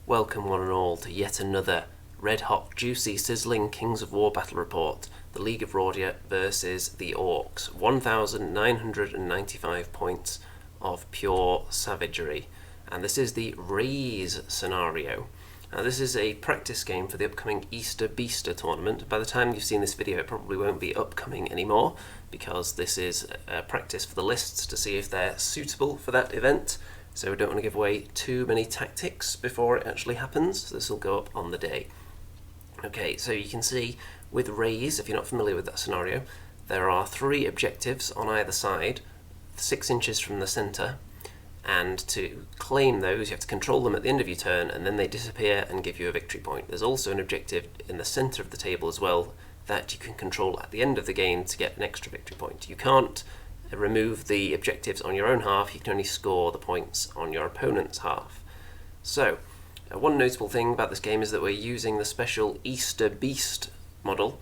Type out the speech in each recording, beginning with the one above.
Welcome one and all to yet another red hot, juicy, sizzling Kings of War battle report. The League of Rhordia versus the Orcs. 1,995 points of pure savagery. And this is the Raze scenario. Now this is a practice game for the upcoming Easter Beaster tournament. By the time you've seen this video it probably won't be upcoming anymore, because this is a practice for the lists to see if they're suitable for that event. So we don't want to give away too many tactics before it actually happens. So this will go up on the day. Okay, so you can see with Raze, if you're not familiar with that scenario, there are 3 objectives on either side, 6 inches from the centre, and to claim those you have to control them at the end of your turn and then they disappear and give you a victory point. There's also an objective in the centre of the table as well that you can control at the end of the game to get an extra victory point. You can't remove the objectives on your own half, you can only score the points on your opponent's half. So, one notable thing about this game is that we're using the special Easter Beast model,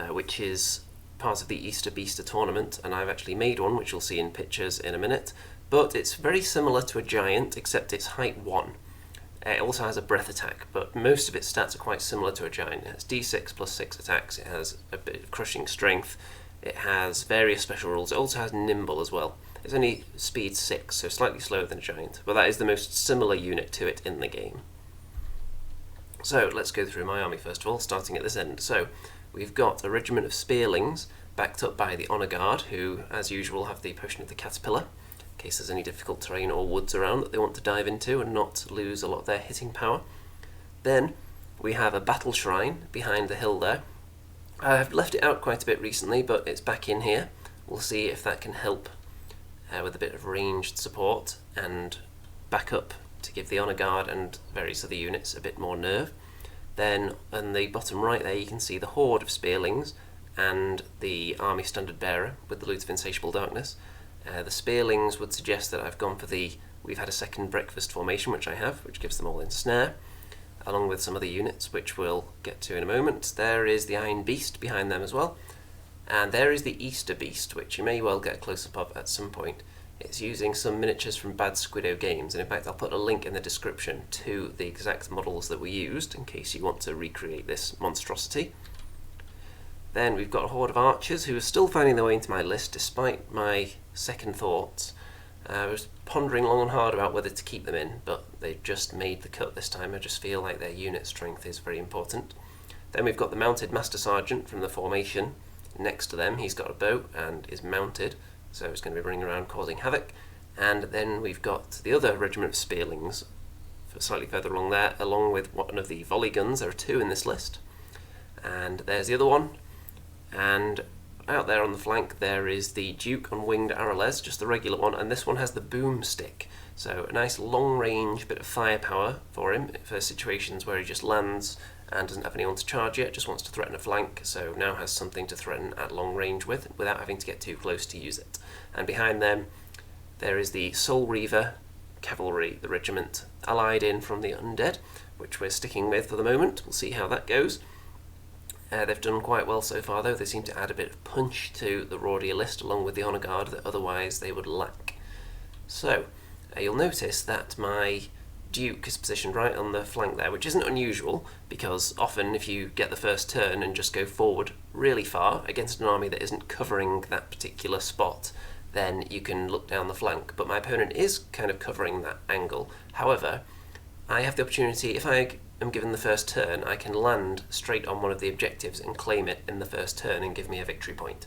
which is part of the Easter Beaster tournament, and I've actually made one, which you'll see in pictures in a minute, but it's very similar to a giant, except it's height 1. It also has a breath attack, but most of its stats are quite similar to a giant. It has d6 plus 6 attacks, it has a bit of crushing strength, it has various special rules. It also has nimble as well. It's only speed 6, so slightly slower than a giant, but that is the most similar unit to it in the game. So let's go through my army first of all, starting at this end. So we've got a regiment of spearlings backed up by the Honour Guard, who as usual have the Potion of the Caterpillar, in case there's any difficult terrain or woods around that they want to dive into and not lose a lot of their hitting power. Then we have a battle shrine behind the hill there. I've left it out quite a bit recently, but it's back in here. We'll see if that can help with a bit of ranged support and backup to give the Honour Guard and various other units a bit more nerve. Then on the bottom right there you can see the horde of spearlings and the army standard bearer with the Loot of Insatiable Darkness. The spearlings would suggest that I've gone for we've had a second breakfast formation, which I have, which gives them all in snare, along with some other units, which we'll get to in a moment. There is the Iron Beast behind them as well. And there is the Easter Beast, which you may well get a close-up of at some point. It's using some miniatures from Bad Squiddo Games, and in fact I'll put a link in the description to the exact models that we used, in case you want to recreate this monstrosity. Then we've got a horde of archers who are still finding their way into my list, despite my second thoughts. I was pondering long and hard about whether to keep them in, but they've just made the cut this time. I just feel like their unit strength is very important. Then we've got the mounted Master Sergeant from the formation. Next to them he's got a bow and is mounted, so it's going to be running around causing havoc. And then we've got the other regiment of spearlings slightly further along there, along with one of the volley guns. There are 2 in this list. And there's the other one. And out there on the flank there is the Duke on winged Arrowles, just the regular one, and this one has the boomstick. So a nice long range bit of firepower for him for situations where he just lands and doesn't have anyone to charge yet, just wants to threaten a flank, so now has something to threaten at long range with without having to get too close to use it. And behind them there is the Soul Reaver Cavalry, the regiment allied in from the Undead, which we're sticking with for the moment. We'll see how that goes. They've done quite well so far though. They seem to add a bit of punch to the Rhordia list along with the Honour Guard that otherwise they would lack. So you'll notice that my Duke is positioned right on the flank there, which isn't unusual, because often if you get the first turn and just go forward really far against an army that isn't covering that particular spot, then you can look down the flank. But my opponent is kind of covering that angle. However, I have the opportunity, if I am given the first turn, I can land straight on one of the objectives and claim it in the first turn and give me a victory point,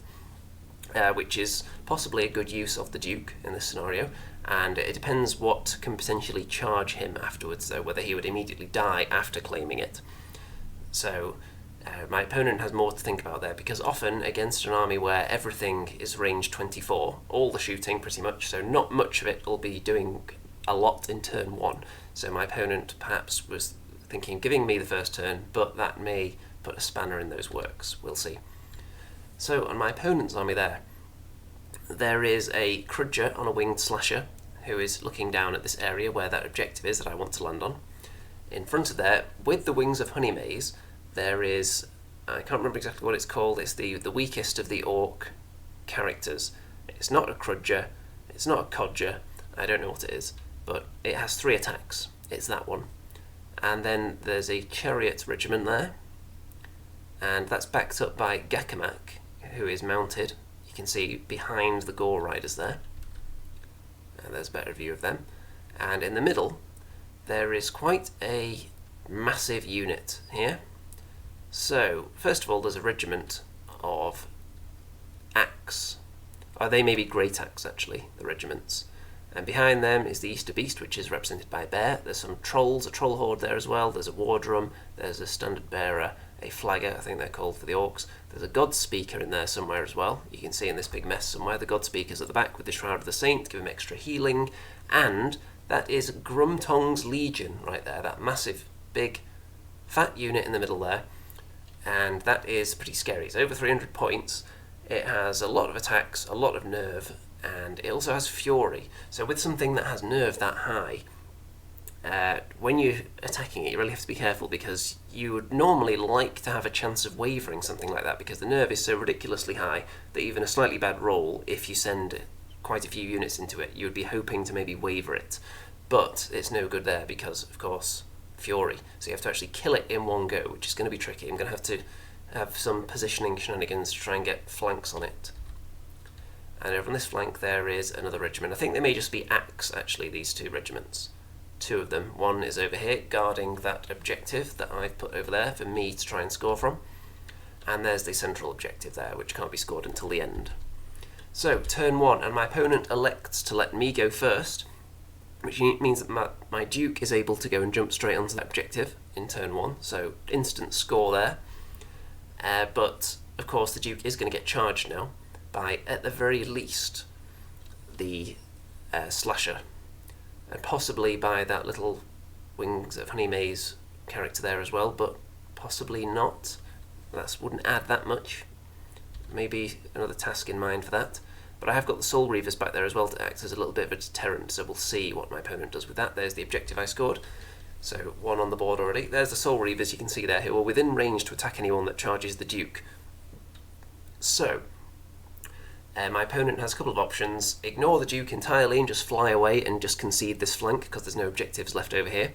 which is possibly a good use of the Duke in this scenario, and it depends what can potentially charge him afterwards, though, whether he would immediately die after claiming it. So my opponent has more to think about there, because often against an army where everything is range 24, all the shooting pretty much, so not much of it will be doing a lot in turn 1. So my opponent perhaps was thinking of giving me the first turn, but that may put a spanner in those works. We'll see. So on my opponent's army there is a Crudger on a winged slasher who is looking down at this area where that objective is that I want to land on. In front of there, with the wings of Honey Maze, there is, I can't remember exactly what it's called, it's the weakest of the Orc characters. It's not a Crudger, it's not a Codger, I don't know what it is, but it has 3 attacks. It's that one. And then there's a chariot regiment there, and that's backed up by Gakamak, who is mounted. You can see behind the Gore Riders there. There's a better view of them. And in the middle, there is quite a massive unit here. So, first of all, there's a regiment of Axe. They may be Great Axe, actually, the regiments. And behind them is the Easter Beast, which is represented by a bear. There's some trolls, a troll horde there as well. There's a war drum, there's a standard bearer, a flagger, I think they're called for the Orcs. There's a God Speaker in there somewhere as well. You can see in this big mess somewhere, the God Speaker's at the back with the Shroud of the Saint to give him extra healing. And that is Grumtong's Legion right there, that massive, big, fat unit in the middle there. And that is pretty scary. It's over 300 points. It has a lot of attacks, a lot of nerve, and it also has fury. So with something that has nerve that high, when you're attacking it, you really have to be careful, because you would normally like to have a chance of wavering something like that, because the nerve is so ridiculously high that even a slightly bad roll, if you send quite a few units into it, you would be hoping to maybe waver it. But it's no good there because, of course, fury. So you have to actually kill it in one go, which is going to be tricky. I'm going to have to have some positioning shenanigans to try and get flanks on it. And over on this flank there is another regiment. I think they may just be Axe, actually, these two regiments. Two of them. One is over here, guarding that objective that I've put over there for me to try and score from. And there's the central objective there, which can't be scored until the end. So, turn one, and my opponent elects to let me go first, which means that my Duke is able to go and jump straight onto that objective in turn one, so instant score there. But, of course, the Duke is going to get charged now by, at the very least, the Slasher, and possibly by that little Wings of Honey Maze character there as well, but possibly not. That wouldn't add that much. Maybe another task in mind for that. But I have got the Soul Reavers back there as well to act as a little bit of a deterrent, so we'll see what my opponent does with that. There's the objective I scored. So one on the board already. There's the Soul Reavers you can see there, who are within range to attack anyone that charges the Duke. So, my opponent has a couple of options. Ignore the Duke entirely and just fly away and just concede this flank because there's no objectives left over here.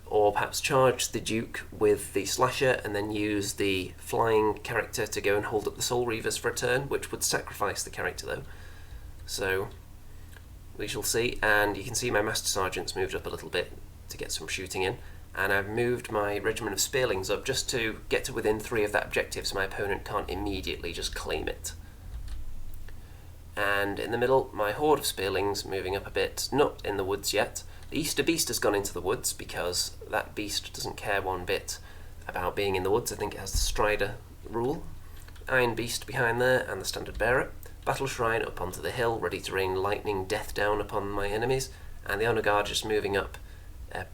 Or perhaps charge the Duke with the Slasher and then use the flying character to go and hold up the Soul Reavers for a turn, which would sacrifice the character though. So, we shall see. And you can see my Master Sergeant's moved up a little bit to get some shooting in. And I've moved my Regiment of Spearlings up just to get to within 3 of that objective so my opponent can't immediately just claim it. And in the middle, my Horde of Spearlings moving up a bit, not in the woods yet. The Easter Beast has gone into the woods because that beast doesn't care one bit about being in the woods. I think it has the Strider rule. Iron Beast behind there and the Standard Bearer. Battle Shrine up onto the hill, ready to rain lightning death down upon my enemies. And the Honor Guard just moving up,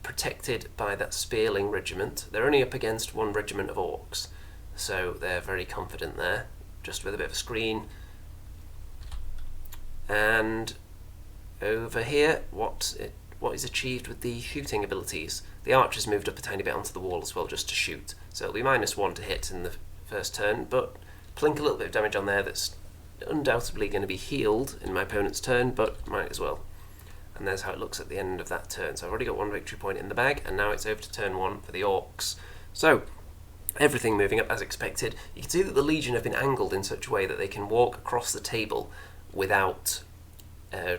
protected by that Spearling regiment. They're only up against 1 regiment of Orcs, so they're very confident there, just with a bit of a screen. And over here, what is achieved with the shooting abilities. The Archer's moved up a tiny bit onto the wall as well, just to shoot. So it'll be -1 to hit in the first turn, but plink a little bit of damage on there that's undoubtedly going to be healed in my opponent's turn, but might as well. And there's how it looks at the end of that turn. So I've already got 1 victory point in the bag, and now it's over to turn 1 for the Orcs. So, everything moving up as expected. You can see that the Legion have been angled in such a way that they can walk across the table without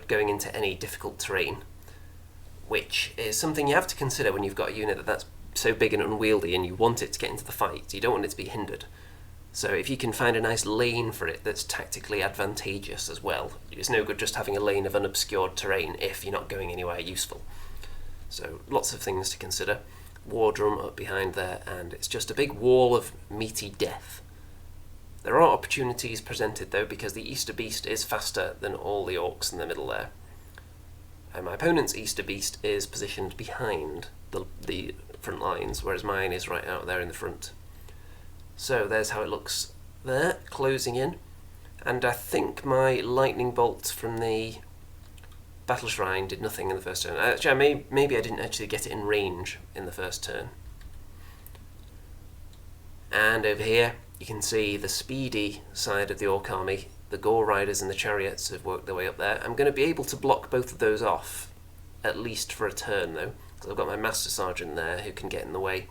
going into any difficult terrain, which is something you have to consider when you've got a unit that's so big and unwieldy and you want it to get into the fight. You don't want it to be hindered. So if you can find a nice lane for it that's tactically advantageous as well, it's no good just having a lane of unobscured terrain if you're not going anywhere useful. So lots of things to consider. War drum up behind there, and it's just a big wall of meaty death. There are opportunities presented though, because the Easter Beast is faster than all the Orcs in the middle there. And my opponent's Easter Beast is positioned behind the front lines, whereas mine is right out there in the front. So there's how it looks there, closing in. And I think my lightning bolt from the Battle Shrine did nothing in the first turn. Actually, maybe I didn't actually get it in range in the first turn. And over here, you can see the speedy side of the Orc army. The Gore Riders and the Chariots have worked their way up there. I'm going to be able to block both of those off, at least for a turn though. because I've got my Master Sergeant there who can get in the way,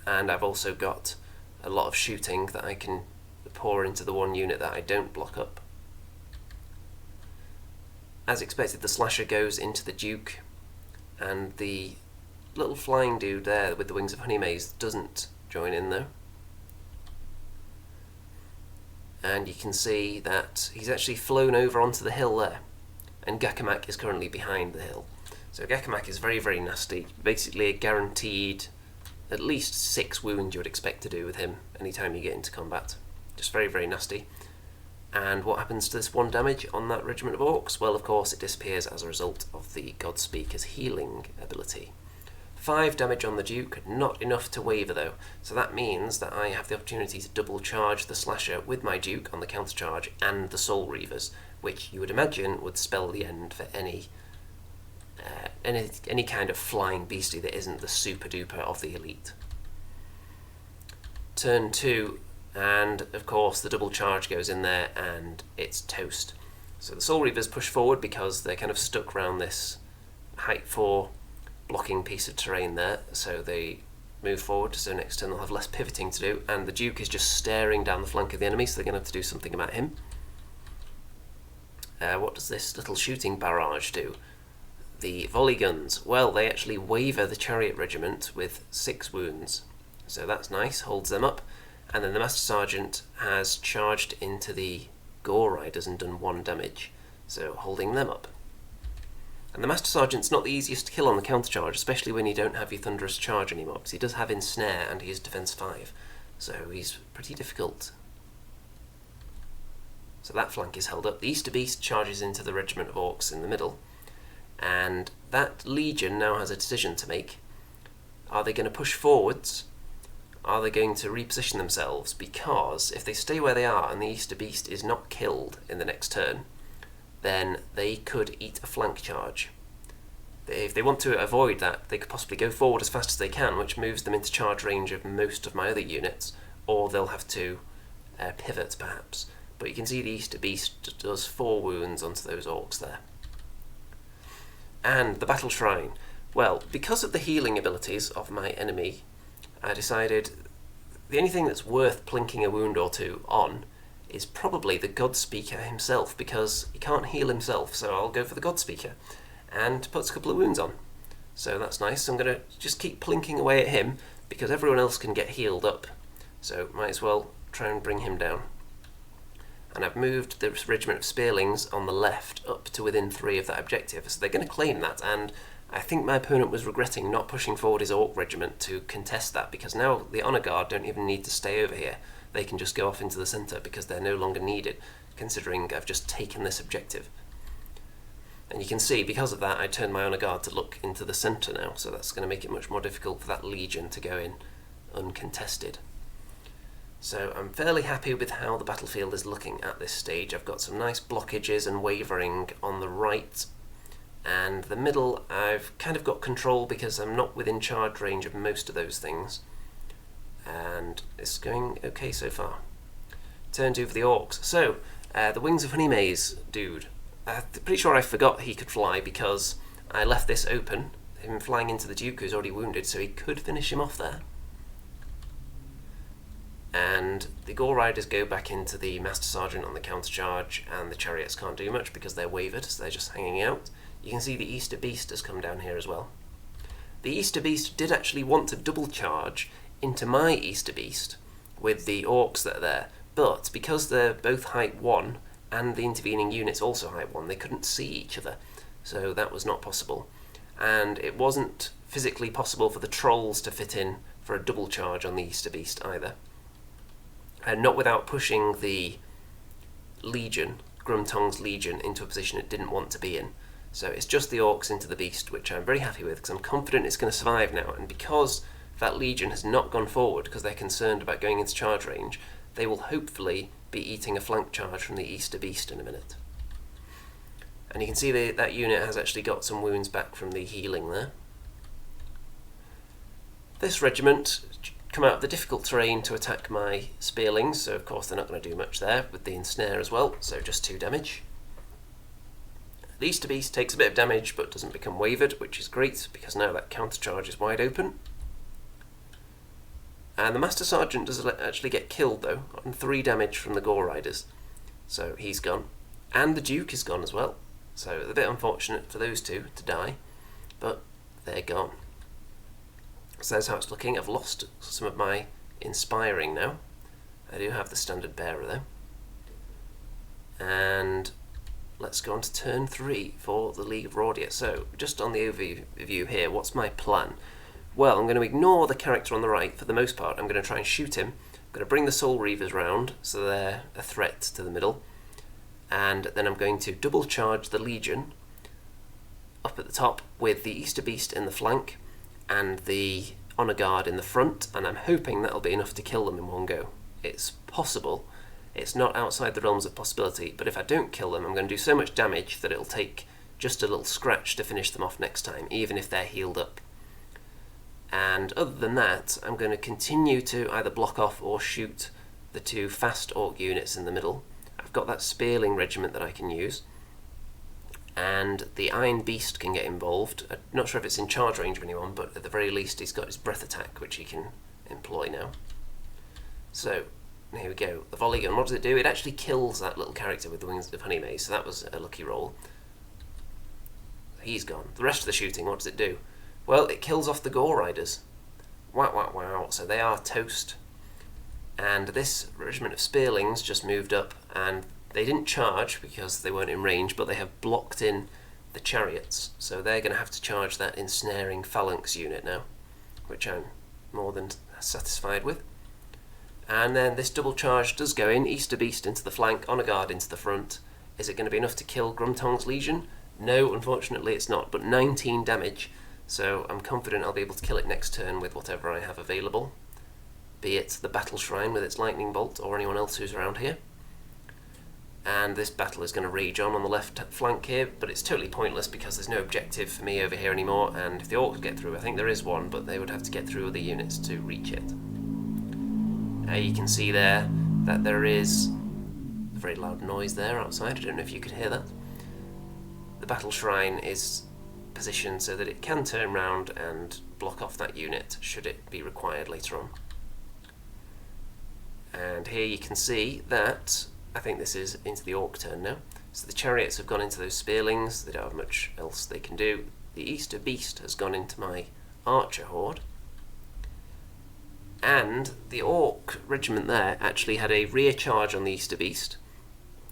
and I've also got a lot of shooting that I can pour into the one unit that I don't block up. As expected, the slasher goes into the Duke, and the little flying dude there with the wings of Honeymaze doesn't join in though. And you can see that he's actually flown over onto the hill there, and Gakamak is currently behind the hill. So Gakamak is very, very nasty, basically a guaranteed at least 6 wounds you would expect to do with him anytime you get into combat. Just very, very nasty. And what happens to this 1 damage on that regiment of Orcs? Well, of course, it disappears as a result of the Godspeaker's healing ability. 5 damage on the Duke, not enough to waver though, so that means that I have the opportunity to double charge the Slasher with my Duke on the countercharge and the Soul Reavers, which you would imagine would spell the end for any kind of flying beastie that isn't the super duper of the elite. Turn 2, and of course the double charge goes in there and it's toast. So the Soul Reavers push forward because they're kind of stuck around this height 4 blocking piece of terrain there, so they move forward, so next turn they'll have less pivoting to do, and the Duke is just staring down the flank of the enemy, so they're going to have to do something about him. What does this little shooting barrage do? The volley guns, well, they actually waver the Chariot Regiment with 6 wounds, so that's nice, holds them up, and then the Master Sergeant has charged into the Gore Riders and done 1 damage, so holding them up. And the Master Sergeant's not the easiest to kill on the countercharge, especially when you don't have your Thunderous Charge anymore, because he does have Ensnare and he is Defense 5, so he's pretty difficult. So that flank is held up. The Easter Beast charges into the regiment of Orcs in the middle, and that Legion now has a decision to make. Are they going to push forwards? Are they going to reposition themselves? Because if they stay where they are and the Easter Beast is not killed in the next turn, then they could eat a flank charge. If they want to avoid that, they could possibly go forward as fast as they can, which moves them into charge range of most of my other units, or they'll have to pivot perhaps. But you can see the Easter Beast does 4 wounds onto those Orcs there. And the Battle Shrine. Well, because of the healing abilities of my enemy, I decided the only thing that's worth plinking a wound or 2 on is probably the Godspeaker himself, because he can't heal himself, so I'll go for the Godspeaker, and puts a couple of wounds on. So that's nice. So I'm going to just keep plinking away at him, because everyone else can get healed up, so might as well try and bring him down. And I've moved the regiment of Spearlings on the left up to within 3 of that objective, so they're going to claim that, and I think my opponent was regretting not pushing forward his Orc regiment to contest that, because now the Honour Guard don't even need to stay over here. They can just go off into the centre because they're no longer needed, considering I've just taken this objective. And you can see, because of that, I turned my Honour Guard to look into the centre now, so that's going to make it much more difficult for that Legion to go in uncontested. So I'm fairly happy with how the battlefield is looking at this stage. I've got some nice blockages and wavering on the right, and the middle I've kind of got control because I'm not within charge range of most of those things. And it's going okay so far. Turn 2 for the Orcs. So, the Wings of Honeymaze dude. I'm pretty sure I forgot he could fly because I left this open, him flying into the Duke who's already wounded, so he could finish him off there. And the Gore Riders go back into the Master Sergeant on the countercharge, and the Chariots can't do much because they're wavered, so they're just hanging out. You can see the Easter Beast has come down here as well. The Easter Beast did actually want to double charge into my Easter Beast with the Orcs that are there, but because they're both height 1 and the intervening units also height 1, they couldn't see each other, so that was not possible. And it wasn't physically possible for the Trolls to fit in for a double charge on the Easter Beast either. And not without pushing the Legion, Grumtong's Legion, into a position it didn't want to be in. So it's just the Orcs into the Beast, which I'm very happy with, because I'm confident it's going to survive now, and because that Legion has not gone forward because they're concerned about going into charge range, they will hopefully be eating a flank charge from the Easter Beast in a minute. And you can see that unit has actually got some wounds back from the healing there. This regiment come out of the difficult terrain to attack my Spearlings, so of course they're not going to do much there with the Ensnare as well, so just 2 damage. The Easter Beast takes a bit of damage but doesn't become wavered, which is great because now that countercharge is wide open. And the Master Sergeant does actually get killed though, on 3 damage from the Gore Riders. So he's gone. And the Duke is gone as well. So it's a bit unfortunate for those two to die, but they're gone. So that's how it's looking. I've lost some of my inspiring now. I do have the standard bearer though. And let's go on to turn 3 for the League of Rhordia. So just on the overview here, what's my plan? Well, I'm going to ignore the character on the right for the most part. I'm going to try and shoot him. I'm going to bring the Soul Reavers round so they're a threat to the middle. And then I'm going to double charge the Legion up at the top with the Easter Beast in the flank and the Honour Guard in the front, and I'm hoping that'll be enough to kill them in one go. It's possible. It's not outside the realms of possibility, but if I don't kill them, I'm going to do so much damage that it'll take just a little scratch to finish them off next time, even if they're healed up. And other than that, I'm going to continue to either block off or shoot the 2 fast Orc units in the middle. I've got that Spearling regiment that I can use, and the Iron Beast can get involved. I'm not sure if it's in charge range of anyone, but at the very least he's got his breath attack, which he can employ now. So, here we go. The volley gun, what does it do? It actually kills that little character with the Wings of Honeymaze, so that was a lucky roll. He's gone. The rest of the shooting, what does it do? Well, it kills off the Gore Riders. Wow, wow, wow. So they are toast. And this regiment of Spearlings just moved up, and they didn't charge because they weren't in range, but they have blocked in the chariots. So they're going to have to charge that ensnaring phalanx unit now, which I'm more than satisfied with. And then this double charge does go in, Easter Beast into the flank, Honour Guard into the front. Is it going to be enough to kill Grumtong's Legion? No, unfortunately it's not, but 19 damage, so I'm confident I'll be able to kill it next turn with whatever I have available, be it the Battle Shrine with its lightning bolt or anyone else who's around here. And this battle is going to rage on the left flank here, but it's totally pointless because there's no objective for me over here anymore, and if the Orcs get through, I think there is one, but they would have to get through other units to reach it. You can see there that there is a very loud noise there outside. I don't know if you could hear that. The Battle Shrine is positioned so that it can turn round and block off that unit should it be required later on. And here you can see that, I think this is into the Orc turn now. So the chariots have gone into those Spearlings, they don't have much else they can do. The Easter Beast has gone into my Archer Horde. And the Orc regiment there actually had a rear charge on the Easter Beast,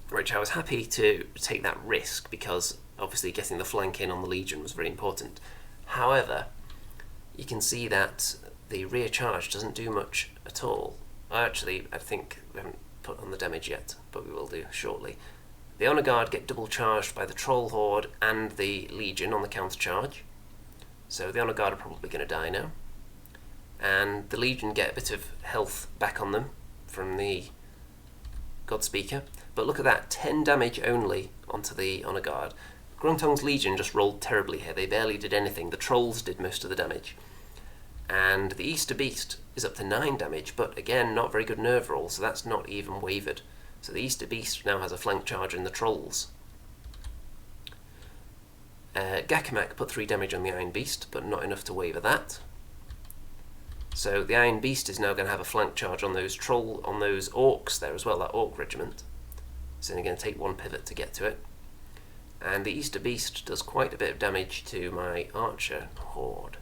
which I was happy to take that risk because obviously getting the flank in on the Legion was very important. However, you can see that the rear charge doesn't do much at all. Actually, I think we haven't put on the damage yet, but we will do shortly. The Honour Guard get double charged by the Troll Horde and the Legion on the counter charge, so the Honour Guard are probably going to die now. And the Legion get a bit of health back on them from the Godspeaker. But look at that, 10 damage only onto the Honour Guard. Grumtong's Legion just rolled terribly here, they barely did anything. The Trolls did most of the damage. And the Easter Beast is up to 9 damage, but again, not very good nerve roll, so that's not even wavered. So the Easter Beast now has a flank charge in the Trolls. Gakamak put 3 damage on the Iron Beast, but not enough to waver that. So the Iron Beast is now going to have a flank charge on those Orcs there as well, that Orc regiment. It's only going to take 1 pivot to get to it. And the Easter Beast does quite a bit of damage to my Archer Horde.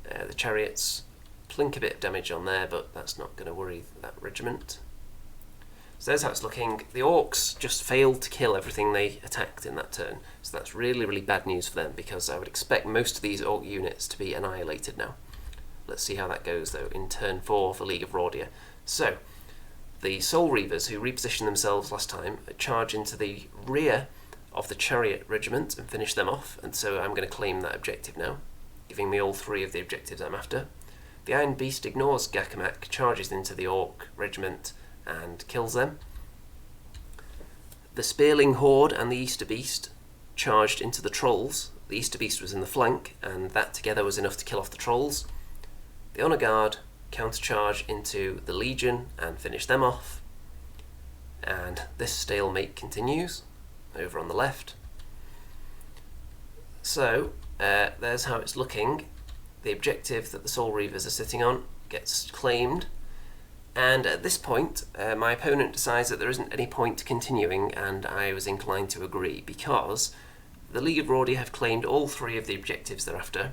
The chariots plink a bit of damage on there, but that's not going to worry that regiment. So there's how it's looking. The Orcs just failed to kill everything they attacked in that turn. So that's really, really bad news for them, because I would expect most of these Orc units to be annihilated now. Let's see how that goes, though, in turn 4 for League of Rhordia. So, the Soul Reavers, who repositioned themselves last time, charge into the rear of the Chariot Regiment and finish them off, and so I'm going to claim that objective now, giving me all 3 of the objectives I'm after. The Iron Beast ignores Gakamak, charges into the Orc Regiment and kills them. The Spearling Horde and the Easter Beast charged into the Trolls. The Easter Beast was in the flank, and that together was enough to kill off the Trolls. The Honour Guard countercharge into the Legion and finish them off. And this stalemate continues over on the left. So there's how it's looking. The objective that the Soul Reavers are sitting on gets claimed, and at this point my opponent decides that there isn't any point continuing, and I was inclined to agree, because the League of Rhordia have claimed all 3 of the objectives they're after.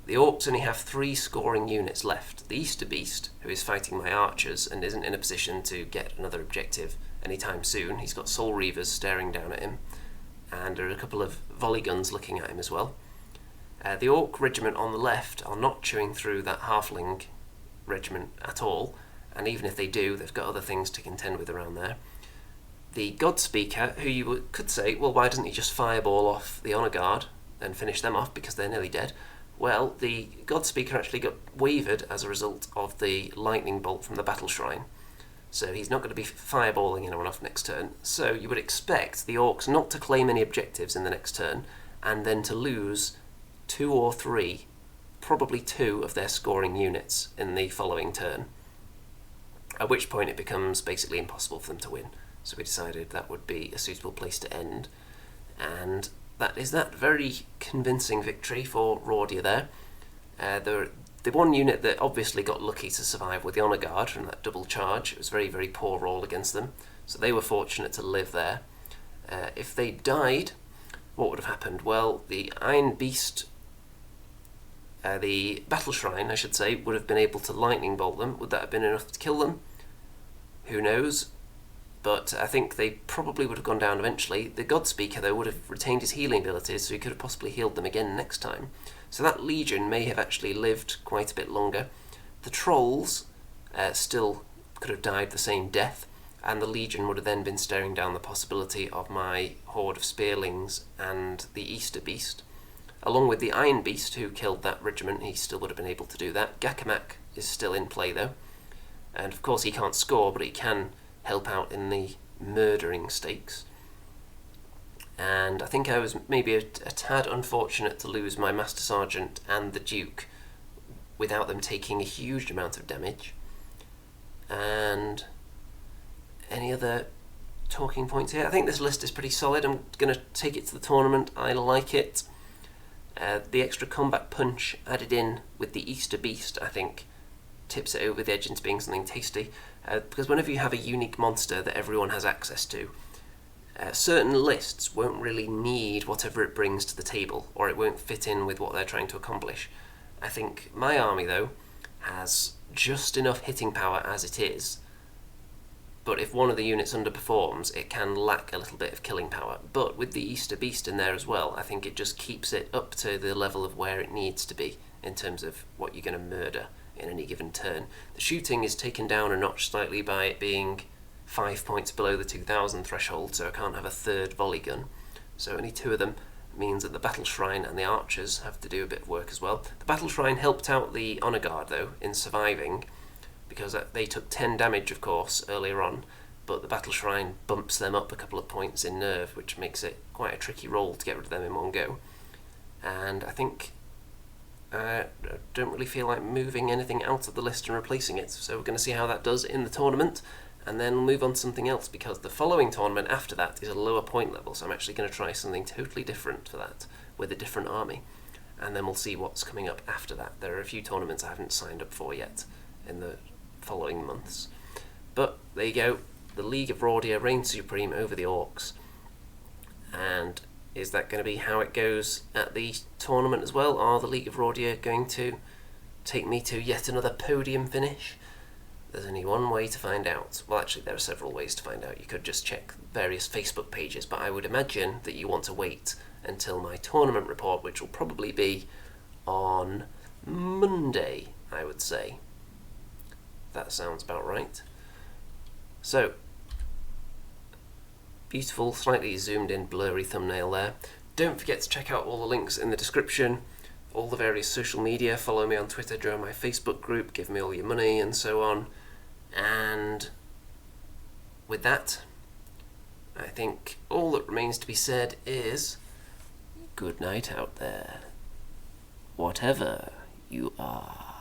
The Orcs only have 3 scoring units left. The Easter Beast, who is fighting my archers and isn't in a position to get another objective anytime soon, he's got Soul Reavers staring down at him, and there are a couple of volley guns looking at him as well. The Orc regiment on the left are not chewing through that halfling regiment at all, and even if they do, they've got other things to contend with around there. The God Speaker, who you could say, well, why doesn't he just fireball off the Honour Guard and finish them off because they're nearly dead? Well, the God Speaker actually got wavered as a result of the lightning bolt from the Battle Shrine, so he's not going to be fireballing anyone off next turn. So you would expect the Orcs not to claim any objectives in the next turn, and then to lose 2 or 3, probably 2 of their scoring units in the following turn, at which point it becomes basically impossible for them to win. So we decided that would be a suitable place to end, and that is that. Very convincing victory for Rhordia there. The one unit that obviously got lucky to survive with the Honour Guard from that double charge. It was very, very poor roll against them, so they were fortunate to live there. If they died, what would have happened? Well, the Iron Beast, the Battle Shrine, I should say, would have been able to lightning bolt them. Would that have been enough to kill them? Who knows? But I think they probably would have gone down eventually. The God Speaker, though, would have retained his healing abilities, so he could have possibly healed them again next time. So that Legion may have actually lived quite a bit longer. The Trolls still could have died the same death, and the Legion would have then been staring down the possibility of my horde of Spearlings and the Easter Beast. Along with the Iron Beast, who killed that regiment, he still would have been able to do that. Gakamak is still in play, though. And of course he can't score, but he can help out in the murdering stakes. And I think I was maybe a tad unfortunate to lose my Master Sergeant and the Duke without them taking a huge amount of damage. And any other talking points here? I think this list is pretty solid. I'm going to take it to the tournament. I like it. The extra combat punch added in with the Easter Beast, I think, tips it over the edge into being something tasty. Because whenever you have a unique monster that everyone has access to, certain lists won't really need whatever it brings to the table, or it won't fit in with what they're trying to accomplish. I think my army, though, has just enough hitting power as it is, but if one of the units underperforms, it can lack a little bit of killing power. But with the Easter Beast in there as well, I think it just keeps it up to the level of where it needs to be in terms of what you're going to murder in any given turn. The shooting is taken down a notch slightly by it being 5 points below the 2000 threshold, so I can't have a third volley gun. So only 2 of them means that the Battle Shrine and the archers have to do a bit of work as well. The Battle Shrine helped out the Honour Guard, though, in surviving, because they took 10 damage, of course, earlier on, but the Battle Shrine bumps them up a couple of points in nerve, which makes it quite a tricky roll to get rid of them in one go. And I think I don't really feel like moving anything out of the list and replacing it, so we're going to see how that does in the tournament, and then we'll move on to something else, because the following tournament after that is a lower point level, so I'm actually going to try something totally different for that, with a different army, and then we'll see what's coming up after that. There are a few tournaments I haven't signed up for yet in the following months. But there you go, the League of Rhordia reigns supreme over the Orcs, and is that going to be how it goes at the tournament as well? Are the League of Rhordia going to take me to yet another podium finish? There's only one way to find out. Well, actually, there are several ways to find out. You could just check various Facebook pages, but I would imagine that you want to wait until my tournament report, which will probably be on Monday, I would say. That sounds about right. So, beautiful, slightly zoomed in, blurry thumbnail there. Don't forget to check out all the links in the description, all the various social media. Follow me on Twitter, join my Facebook group, give me all your money, and so on. And with that, I think all that remains to be said is good night out there, whatever you are.